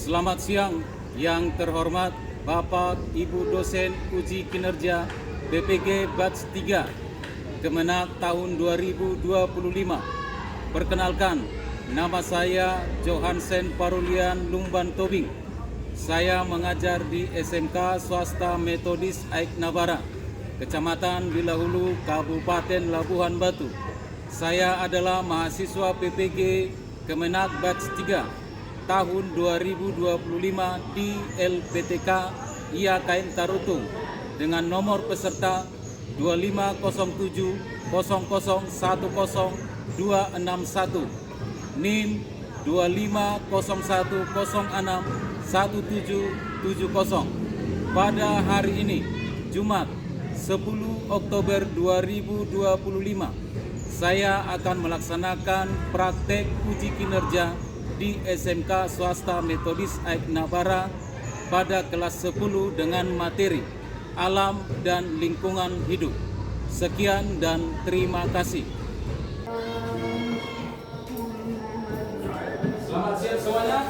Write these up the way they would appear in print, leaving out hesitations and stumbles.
Selamat siang yang terhormat Bapak Ibu dosen uji kinerja BPG Batch 3 Kemenak tahun 2025. Perkenalkan, nama saya Johansen Parulian Lumban Tobing. Saya mengajar di SMK Swasta Metodis Aik Nabara, Kecamatan Bilahulu, Kabupaten Labuhan Batu. Saya adalah mahasiswa PPG Kemenak Batch 3 tahun 2025 di LPTK IAKN Tarutung dengan nomor peserta 250700100261, NIM 2501061770. Pada hari ini, Jumat 10 Oktober 2025, saya akan melaksanakan praktek uji kinerja di SMK Swasta Metodis Aik Nabara pada kelas 10 dengan materi Alam dan Lingkungan Hidup. Sekian dan terima kasih. Selamat siang semuanya.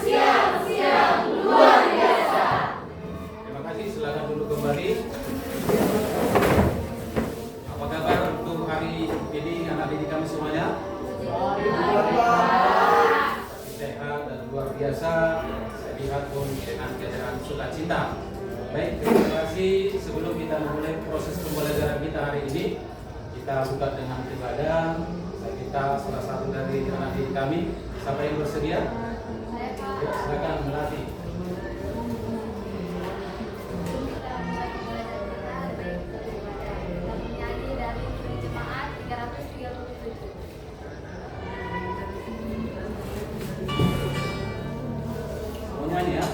Siang, luar biasa. Terima kasih, silakan duduk kembali. Apa kabar untuk hari ini anak didik kami semuanya? Sehat dan luar biasa, saya lihat pun dengan keadaan sukacita. Baik, terima kasih. Sebelum kita memulai proses pembelajaran kita hari ini, kita buka dengan ibadah. Saya minta salah satu dari anak didik kami, siapa yang bersedia? Ya, silakan melatih. Nyanyi ya.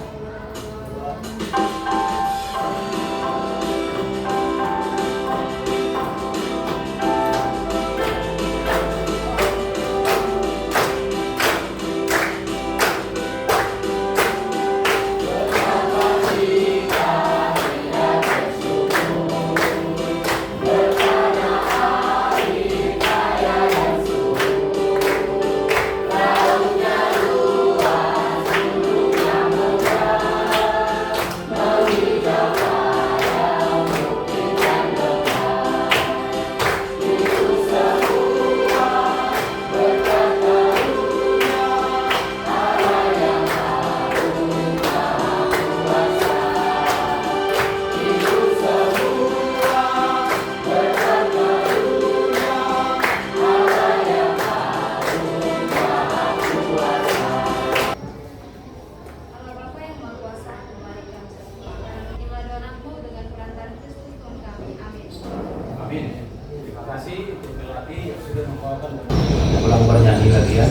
Amin. Terima kasih untuk pelatih yang sudah membawakan. Ulang bernyanyi lagi ya.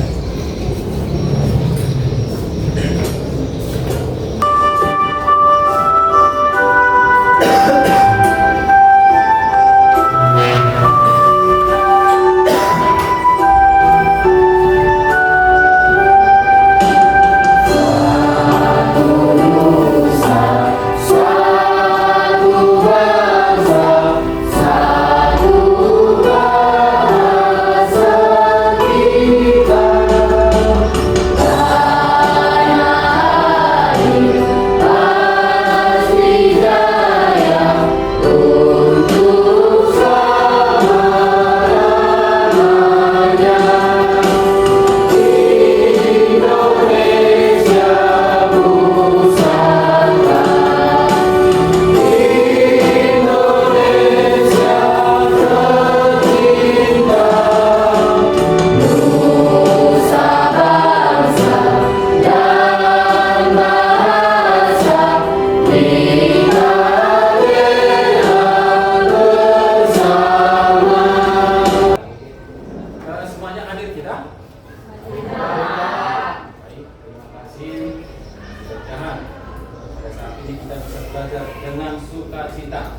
Dengan sukacita.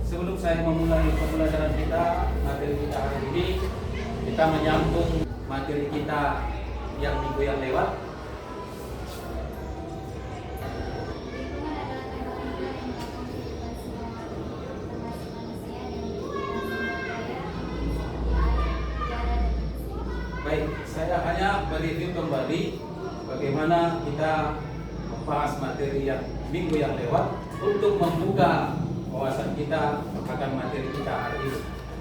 Sebelum saya memulai pembelajaran kita, materi kita hari ini, kita menyambung materi kita yang minggu yang lewat. Baik, saya hanya mereview kembali bagaimana kita membahas materi yang minggu yang lewat untuk membuka wawasan kita akan materi kita hari ini.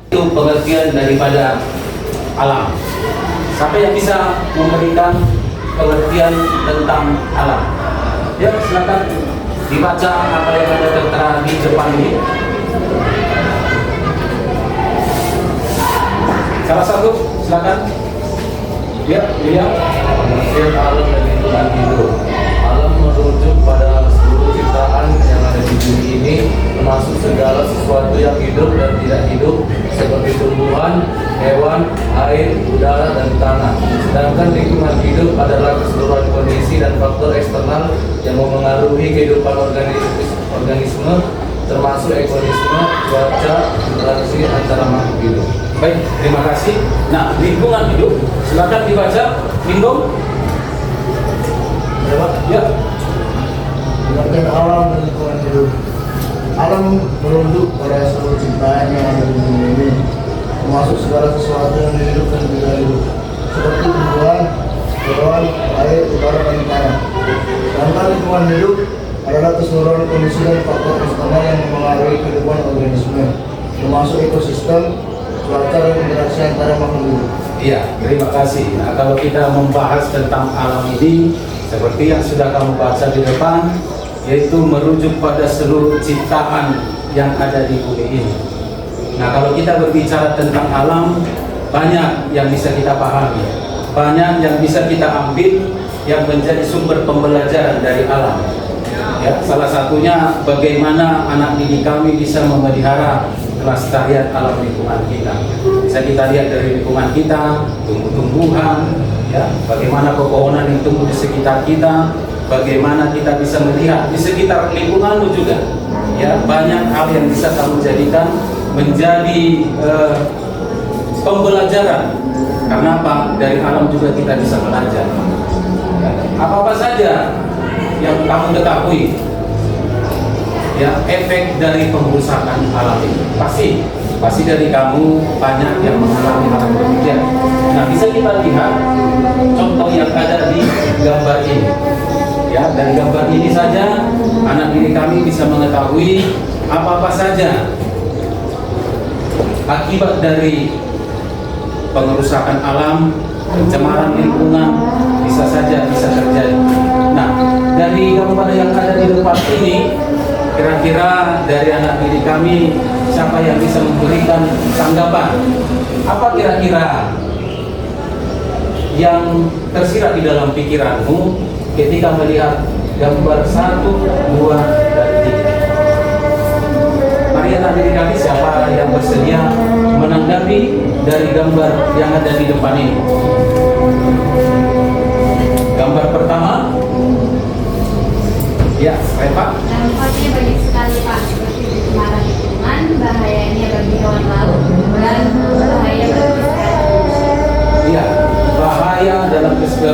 Itu pengertian daripada alam. Siapa yang bisa memberikan pengertian tentang alam? Ya, silakan dibaca apa yang ada tertera di depan ini. Salah satu, silakan. Ya, William. Pengertian alam dan lingkungan hidup. Alam merujuk pada seluruh ciptaan yang ada di bumi ini, termasuk segala sesuatu yang hidup dan tidak hidup, seperti tumbuhan, hewan, air, udara, dan tanah. Sedangkan lingkungan hidup adalah keseluruhan kondisi dan faktor eksternal yang memengaruhi kehidupan organisme, termasuk ekosistem, cuaca, interaksi antara makhluk hidup. Baik, terima kasih. Nah, lingkungan hidup, silakan dibaca. Lingkung. Ya. Pengertian alam dan lingkungan hidup. Alam merujuk pada seluruh ciptaan yang ada di bumi ini, termasuk segala sesuatu yang hidup dan tidak hidup, seperti tumbuhan, hewan, air, udara, dan tanah. Sedangkan lingkungan hidup adalah keseluruhan kondisi dan faktor eksternal yang memengaruhi kehidupan organisme, termasuk ekosistem, cuaca, dan interaksi antara makhluk hidup. Iya, terima kasih. Nah, kalau kita membahas tentang alam ini, seperti yang sudah kamu baca di depan, yaitu merujuk pada seluruh ciptaan yang ada di bumi ini. Nah, kalau kita berbicara tentang alam, banyak yang bisa kita pahami, banyak yang bisa kita ambil yang menjadi sumber pembelajaran dari alam. Ya, salah satunya bagaimana anak didik kami bisa memelihara kelestarian alam lingkungan kita. Bisa kita lihat dari lingkungan kita, tumbuh-tumbuhan, ya, bagaimana pepohonan yang tumbuh di sekitar kita, bagaimana kita bisa melihat di sekitar lingkunganmu juga. Ya, banyak hal yang bisa kamu jadikan menjadi pembelajaran. Karena apa? Dari alam juga kita bisa belajar. Ya, apa-apa saja yang kamu ketahui, ya, efek dari pengrusakan alam ini pasti dari kamu banyak yang mengalami hal demikian. Nah, bisa kita lihat contoh yang ada di gambar ini. Ya, dari gambar ini saja anak didik kami bisa mengetahui apa-apa saja akibat dari pengerusakan alam, pencemaran lingkungan bisa terjadi. Nah, dari gambar yang ada di depan ini, kira-kira dari anak didik kami siapa yang bisa memberikan tanggapan? Apa kira-kira yang tersirat di dalam pikiranmu ketika melihat gambar 1, 2, dan 3? Mari anak didik kami, siapa yang bersedia menanggapi dari gambar yang ada di depan ini? Gambar pertama, ya, Pak. Dampaknya banyak sekali, Pak, seperti pencemaran lingkungan, bahayanya bagi hewan laut, dan bahaya bagi kesehatan manusia. Iya, bahaya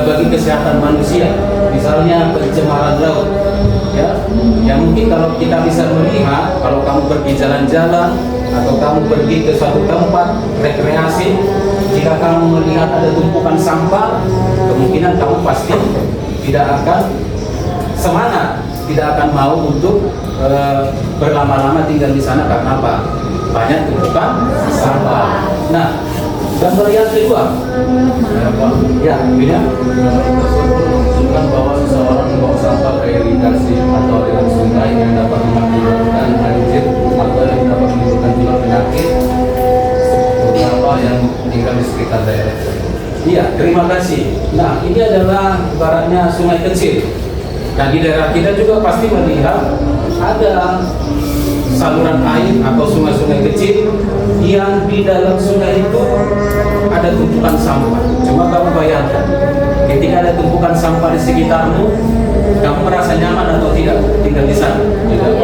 bagi kesehatan manusia, misalnya pencemaran laut. Ya, yang mungkin kalau kita bisa melihat, kalau kamu pergi jalan-jalan atau kamu pergi ke suatu tempat rekreasi, jika kamu melihat ada tumpukan sampah, kemungkinan kamu pasti tidak akan semangat, tidak akan mau untuk berlama-lama tinggal di sana. Karena apa? Banyak tumpukan sampah. Nah, gambar yang kedua, ya, Bina. Menunjukkan bahwa seseorang membawa sampah ke irigasi atau aliran sungai yang dapat mengakibatkan banjir atau yang dapat menimbulkan juga penyakit, terutama yang tinggal di sekitar daerah. Iya, terima kasih. Nah, ini adalah ibaratnya sungai kecil. Nah, di daerah kita juga pasti melihat ada saluran air atau sungai-sungai kecil yang di dalam sungai itu ada tumpukan sampah. Coba kamu bayangkan, ketika ada tumpukan sampah di sekitarmu, kamu merasa nyaman atau tidak tinggal di sana? Tidak.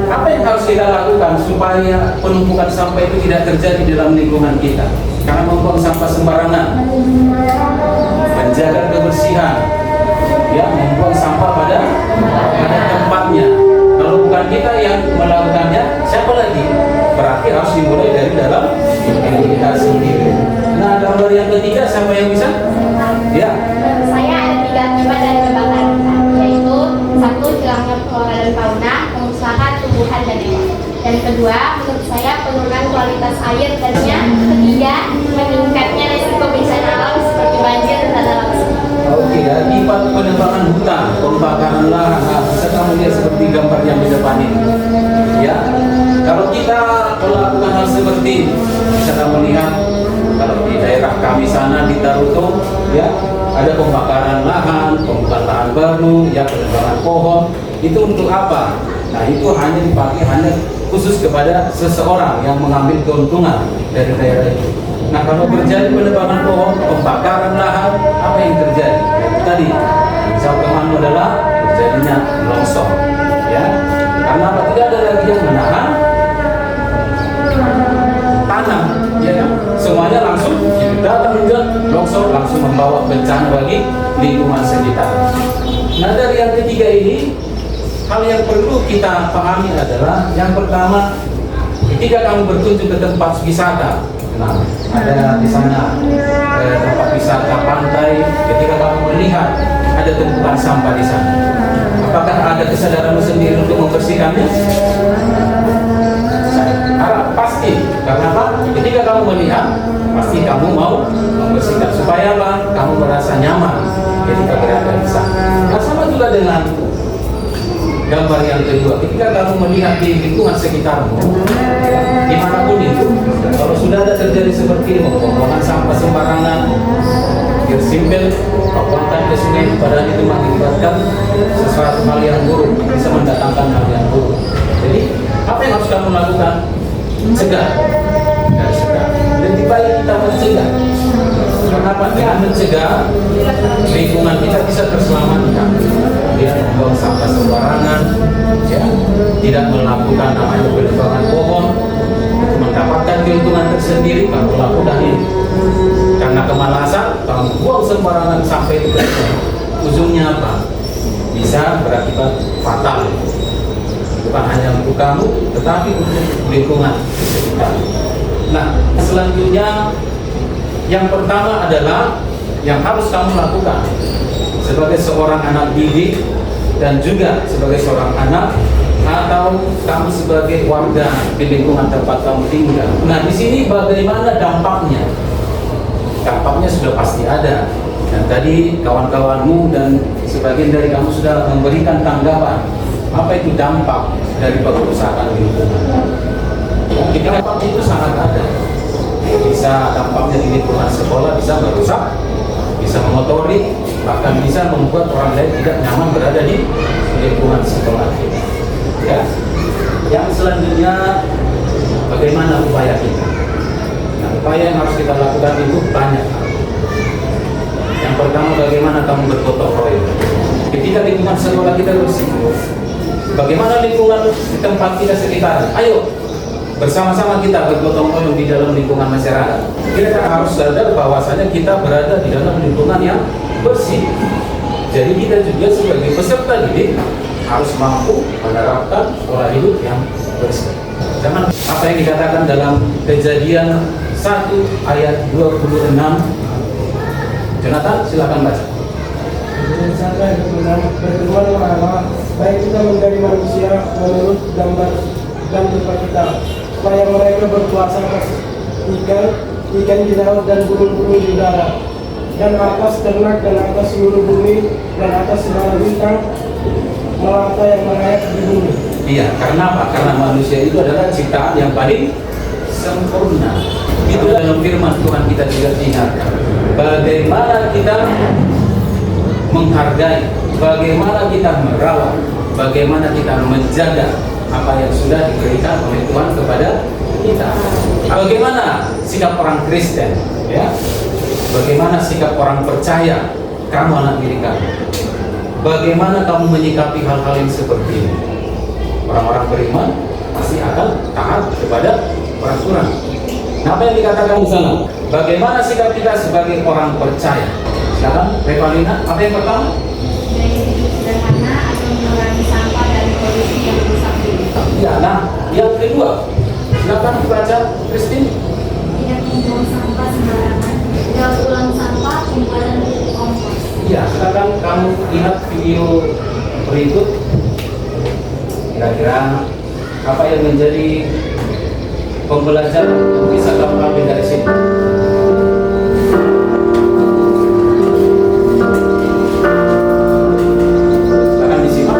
Apa yang harus kita lakukan supaya penumpukan sampah itu tidak terjadi dalam lingkungan kita? Karena membuang sampah sembarangan, menjaga kebersihan, ya, membuang sampah pada tempatnya. Kalau bukan kita yang melakukannya, siapa lagi? Berarti harus dimulai dari dalam diri kita sendiri. Nah, gambar yang ketiga siapa yang bisa? yang kedua, menurut saya penurunan kualitas air, dan yang ketiga, meningkatnya resiko bencana alam seperti banjir dan tanah longsor. Oke ya, akibat penebangan hutan, pembakaran lahan, bisa kamu lihat seperti gambar yang di depan ini. Ya, kalau kita melakukan hal seperti ini, bisa kamu lihat kalau di daerah kami sana di Tarutung, ya, ada pembakaran lahan, pembukaan lahan baru, ya, penebangan pohon. Itu untuk apa? Nah, itu hanya dipakai khusus kepada seseorang yang mengambil keuntungan dari daerah itu. Nah, kalau terjadi penebangan pohon, pembakaran lahan, apa yang terjadi? Itu tadi, misal kemana adalah terjadinya longsor, ya. Karena apa? Tidak ada lagi yang menahan tanah, ya kan? Semuanya langsung datang ke longsor, langsung membawa bencana bagi lingkungan sekitar. Nah, dari yang ketiga ini, hal yang perlu kita pahami adalah yang pertama, ketika kamu berkunjung ke tempat wisata, nah, ada di sana tempat wisata pantai, ketika kamu melihat ada tumpukan sampah di sana, apakah ada kesadaranmu sendiri untuk membersihkannya? Pasti, karena apa? Ketika kamu melihat, pasti kamu mau membersihkan supaya apa? Kamu merasa nyaman ketika berada di sana. Nah, sama juga dengan gambar yang kedua, ketika kamu melihat di lingkungan sekitarmu, dimanapun itu, kalau sudah ada terjadi seperti ini, pembuangan sampah sembarangan, simpel, buangkan ke sungai, padahal itu mengakibatkan sesuatu hal yang buruk, bisa mendatangkan hal yang buruk. Jadi, apa yang harus kamu lakukan? Cegah, lebih baik kita mencegah. Kenapa? Dengan mencegah, lingkungan kita bisa terselamatkan. Dia membuang sampah sembarangan, ya, tidak melakukan namanya penebangan pohon, mendapatkan keuntungan tersendiri. Kamu lakukan ini karena kemalasan, kamu buang sembarangan sampai itu, ujungnya apa? Bisa berakibat fatal. Bukan hanya untuk kamu, tetapi untuk lingkungan sekitar. Nah, selanjutnya yang pertama adalah yang harus kamu lakukan sebagai seorang anak didik dan juga sebagai seorang anak atau kamu sebagai warga di lingkungan tempat kamu tinggal. Nah, di sini bagaimana dampaknya? Dampaknya sudah pasti ada. Dan tadi kawan-kawanmu dan sebagian dari kamu sudah memberikan tanggapan. Apa itu dampak dari perusahaan lingkungan? Kita dampak itu sangat ada. Bisa dampaknya di lingkungan sekolah, bisa merusak, bisa mengotori, bahkan bisa membuat orang lain tidak nyaman berada di lingkungan sekolah. Ya. Yang selanjutnya, bagaimana upaya kita? Nah, upaya yang harus kita lakukan itu banyak. Yang pertama, bagaimana kamu bergotong royong. Ketika lingkungan sekolah kita bersih, bagaimana lingkungan di tempat kita sekitar? Ayo bersama-sama kita bergotong royong di dalam lingkungan masyarakat. Kita harus sadar bahwasanya kita berada di dalam lingkungan yang bersih. Jadi kita juga sebagai peserta didik harus mampu menerapkan pola hidup yang bersih. Jangan apa yang dikatakan dalam Kejadian 1 ayat 26. Jonathan, silakan baca. Sampai berfirman Allah, baik kita menjadi manusia menurut gambar dan rupa kita, supaya mereka berkuasa atas ikan di laut dan burung-burung di udara, dan atas ternak dan atas seluruh bumi dan atas segala bintang melata yang merayap di bumi. Iya, karena apa? Karena manusia itu adalah ciptaan yang paling sempurna. Itu dalam firman Tuhan kita juga diingatkan. Bagaimana kita menghargai, bagaimana kita merawat, bagaimana kita menjaga apa yang sudah diberikan oleh Tuhan kepada kita. Bagaimana sikap orang Kristen, ya? Bagaimana sikap orang percaya, kamu anak didik kamu? Bagaimana kamu menyikapi hal-hal yang seperti ini? Orang-orang beriman pasti akan taat kepada peraturan. Nah, apa yang dikatakan di sana? Bagaimana sikap kita sebagai orang percaya? Silakan, Revalina, apa yang pertama? Gaya hidup sederhana atau mengurangi sampah dan polusi yang rusak bumi. Ya, nah, yang kedua, silakan baca, Christine. Tidak membuang sampah sembarangan, daur ulang sampah, kumparan pupuk kompos. Ya, silakan kamu lihat video berikut. Kira-kira apa yang menjadi pembelajaran yang bisa kamu ambil dari sini? Akan disimak.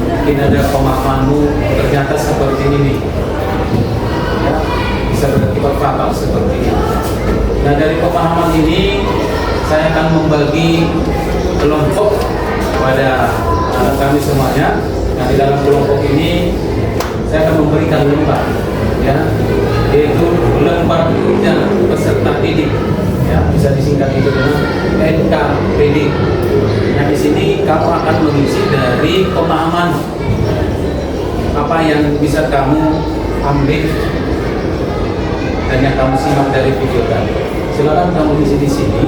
mungkin ada pemahamanmu ternyata seperti ini, ya, bisa berakibat fatal seperti ini. Nah, dari pemahaman ini saya akan membagi kelompok kepada kami semuanya. Nah, di dalam kelompok ini saya akan memberikan lembar, ya, yaitu lembar tunjangan peserta didik, ya, bisa disingkat itu dengan NKPD. Nah, di sini kamu akan mengisi dari pemahaman apa yang bisa kamu ambil dan yang kamu simak dari video tadi. Silakan kamu isi di sini.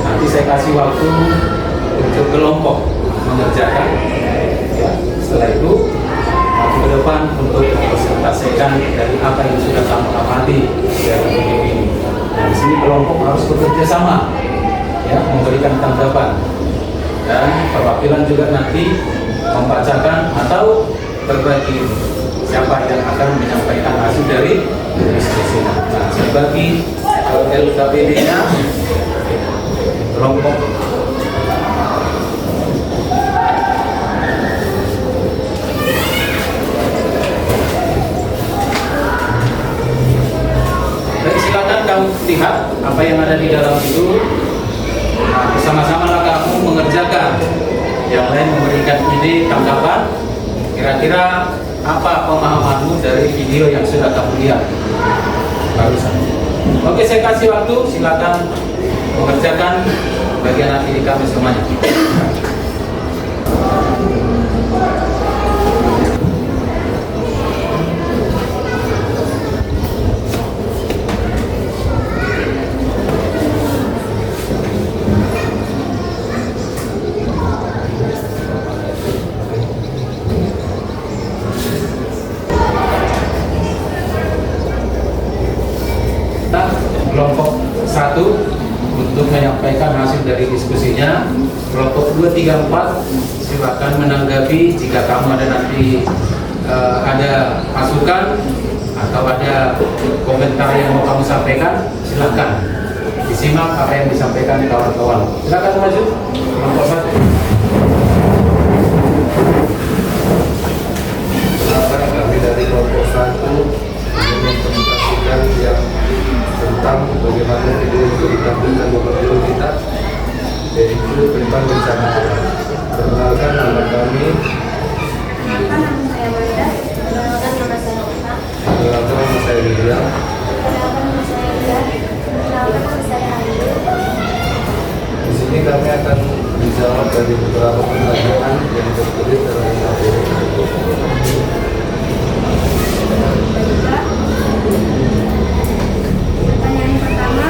Nanti saya kasih waktu untuk kelompok mengerjakan. Ya, setelah itu waktu ke depan untuk presentasikan dari apa yang sudah kamu amati dari video ini. Nah, di sini kelompok harus bekerja sama, ya, memberikan tanggapan, dan perwakilan juga nanti membacakan atau berbagi siapa yang akan menyampaikan hasil dari diskusi. Nah, saya bagi LKPD-nya kelompok. Baik, silakan kamu lihat apa yang ada di dalam itu. Nah, bersama-samalah kamu mengerjakan. Yang lain memberikan ide, tanggapan. Kira-kira apa pemahamanmu dari video yang sudah kamu lihat barusan? Oke, saya kasih waktu. Silakan mengerjakan bagian akhir kami semuanya. Kelompok 1 untuk menyampaikan hasil dari diskusinya. Kelompok 2, 3, 4 silakan menanggapi jika kamu ada nanti ada masukan atau ada komentar yang mau kamu sampaikan, silakan disimak apa yang disampaikan kawan-kawan. Silakan maju kelompok 1. Silakan kami dari kelompok 1 mempresentasikan yang tentang bagaimana video yang ditampilkan Bapak Guru kita, yaitu tentang bencana alam. Perkenalkan nama kami. Perkenalkan nama saya Wanda. Perkenalkan nama saya Oka. Perkenalkan nama saya William. Perkenalkan nama saya Ida. Perkenalkan nama saya Ayu. Di sini kami akan menjawab dari beberapa pertanyaan yang tertulis dalam materi tersebut. Pertanyaan yang pertama,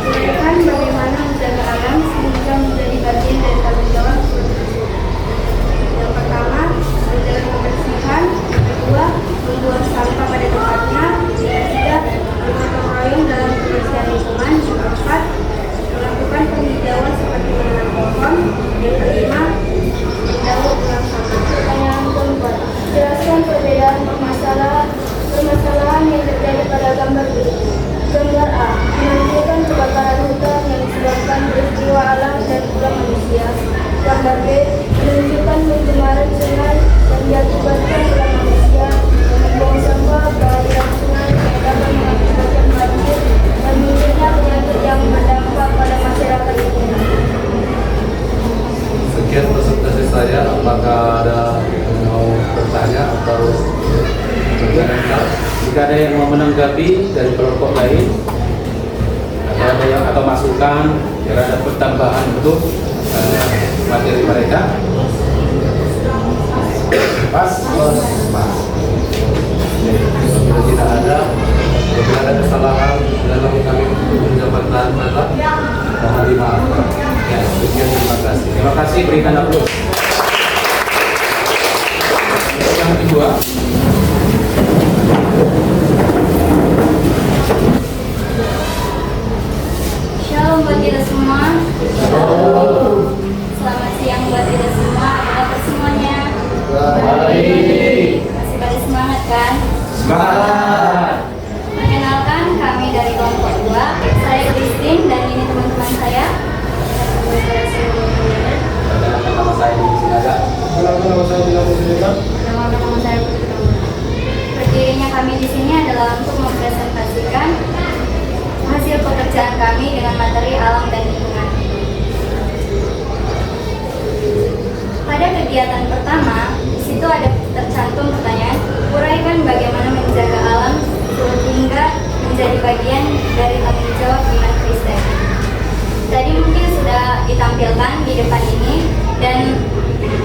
uraikan bagaimana menjaga alam sehingga menjadi bagian dari tanggung jawab bersama. Yang pertama, menjaga kebersihan. Yang kedua, membuang sampah pada tempatnya. Yang ketiga, bergotong royong dalam kebersihan lingkungan. Yang keempat, melakukan penghijauan seperti menanam pohon. Yang kelima, mendaur ulang sampah. Pertanyaan keempat, jelaskan perbedaan permasalahan yang terjadi pada gambar berikut. Gambar A, menunjukkan kebakaran hutan yang disebabkan peristiwa alam dan ulah manusia. Gambar B, menunjukkan pencemaran sungai yang diakibatkan ulah manusia yang membuang sampah ke aliran sungai yang dapat mengakibatkan banjir dan munculnya penyakit yang berdampak pada masyarakat lingkungan. Sekian presentasi saya. Apakah ada yang mau bertanya atau berkomentar? Jika ada yang mau menanggapi dari kelompok lain, ada yang atau masukan, kira ada pertambahan untuk materi mereka. Pas. Apabila tidak ada, apabila ada kesalahan dalam kami menjawabkan data, mohon dimaafkan. Ya, sekian, terima kasih. Terima kasih, berikan aplaus. Yang kedua, Shalom buat kita semua. Selamat siang buat kita semua. Apa kabar semuanya? Baik. Masih pada semangat kan? semangat. Perkenalkan, kami dari kelompok 2. Saya Christine dan ini teman-teman saya. Perkenalkan nama saya silakan. Nama saya Bila Muslimah. Nama saya Putri Ramona. Berdirinya kami di sini adalah untuk mempresentasikan hasil pekerjaan kami dengan materi alam dan lingkungan. Pada kegiatan pertama, di situ ada tercantum pertanyaan, uraikan bagaimana menjaga alam sehingga menjadi bagian dari tanggung jawab iman Kristen. Tadi mungkin sudah ditampilkan di depan ini dan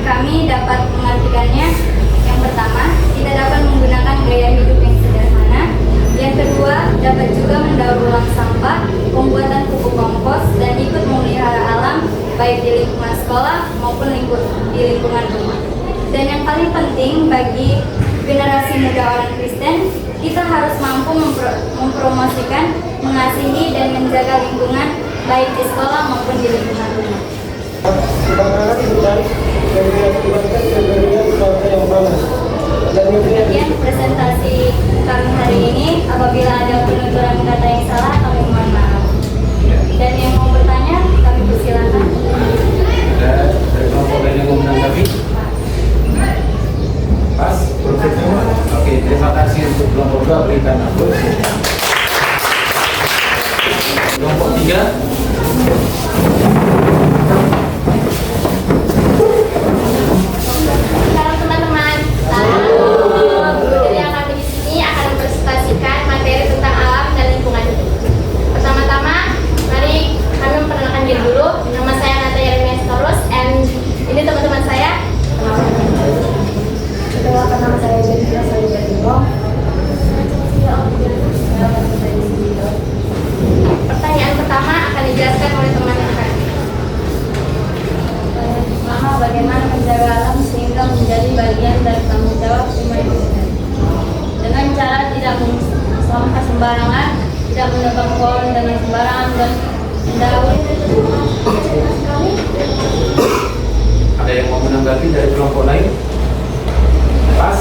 kami dapat mengartikannya. Yang pertama, kita dapat menggunakan gaya hidup yang sederhana. Yang kedua, dapat juga mendaur ulang sampah, pembuatan pupuk kompos, dan ikut memelihara alam baik di lingkungan sekolah maupun di lingkungan rumah. Dan yang paling penting bagi generasi muda orang Kristen, kita harus mampu mempromosikan, mengasihi, dan menjaga lingkungan baik di sekolah maupun di lingkungan rumah. Kebakaran hutan yang diakibatkan kegerian cuaca yang panas. Dan Demikian presentasi kami hari ini. Apabila ada penuturan kata yang salah, kami mohon maaf. Dan yang mau bertanya, kami persilakan. Ada dari kelompok lain yang mau menanggapi? Pas? Oke, terima kasih untuk kelompok 2, berikan aplaus. Kelompok 3. Halo teman-teman, guru yang kami di sini akan mempresentasikan materi tentang alam dan lingkungan. Pertama-tama, mari kami memperkenalkan diri dulu. Nama saya Natalia Ernestorus, and ini teman-teman saya. Perkenalkan, nama saya Jennifer Salibetimo. Pertanyaan pertama akan dijelaskan oleh teman-teman. Pertama, bagaimana menjaga alam sehingga menjadi bagian dari tanggung jawab umat Kristen. Dengan cara tidak sampah sembarangan, tidak menebang pohon dengan sembarangan dan mendaur. Ada yang mau menanggapi dari kelompok lain? Pas?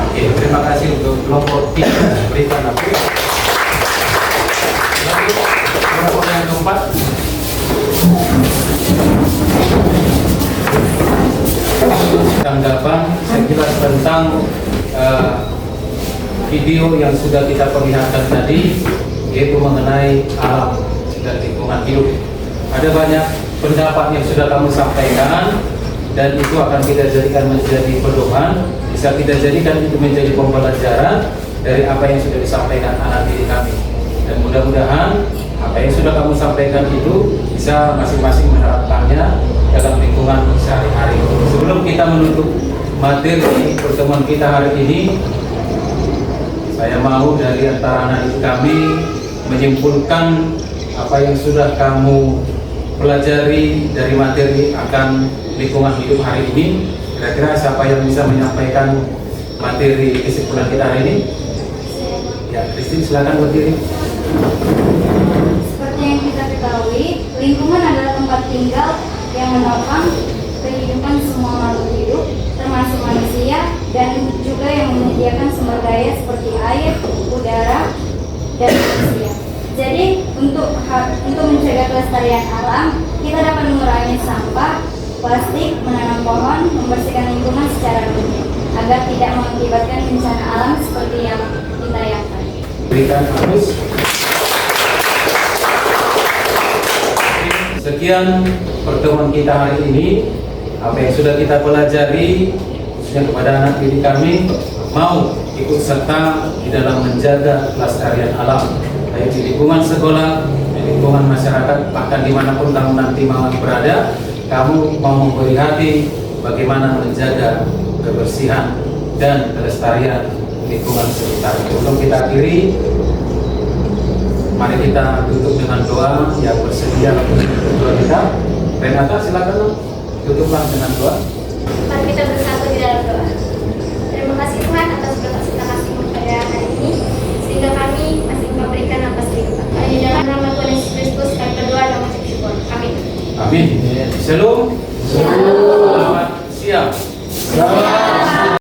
Oke, terima kasih untuk kelompok 3, berikan aplaus. Kelompok yang keempat. Tanggapan sekilas tentang video yang sudah kita perlihatkan tadi, yaitu mengenai alam dan lingkungan hidup. Ada banyak pendapat yang sudah kamu sampaikan dan itu akan kita jadikan menjadi pedoman, bisa kita jadikan itu menjadi pembelajaran dari apa yang sudah disampaikan anak didik kami. Dan mudah-mudahan apa yang sudah kamu sampaikan itu bisa masing-masing menerapkannya dalam lingkungan sehari-hari. Sebelum kita menutup materi pertemuan kita hari ini, saya mau dari antara anak didik kami menyimpulkan apa yang sudah kamu pelajari dari materi akan lingkungan hidup hari ini. Kira-kira siapa yang bisa menyampaikan materi kesimpulan kita hari ini? Ya, Christine, silakan berdiri. Seperti yang kita ketahui, lingkungan adalah tempat tinggal yang menopang kehidupan semua makhluk hidup, termasuk manusia, dan juga yang menyediakan sumber daya seperti air, udara, dan manusia. Jadi, untuk mencegah kelestarian alam, kita dapat mengurangi sampah, plastik, menanam pohon, membersihkan lingkungan secara rutin, agar tidak mengakibatkan bencana alam seperti yang ditayangkan. Berikan aplaus. Sekian pertemuan kita hari ini. Apa yang sudah kita pelajari, khususnya kepada anak didik kami, mau ikut serta di dalam menjaga kelestarian alam, baik di lingkungan sekolah, di lingkungan masyarakat, bahkan dimanapun kamu nanti mau berada, kamu mau memberi hati bagaimana menjaga kebersihan dan kelestarian lingkungan sekitar. Sebelum kita akhiri, mari kita tutup dengan doa yang bersedia untuk doa kita. Renata, silakan tutuplah dengan doa. Mari kita bersama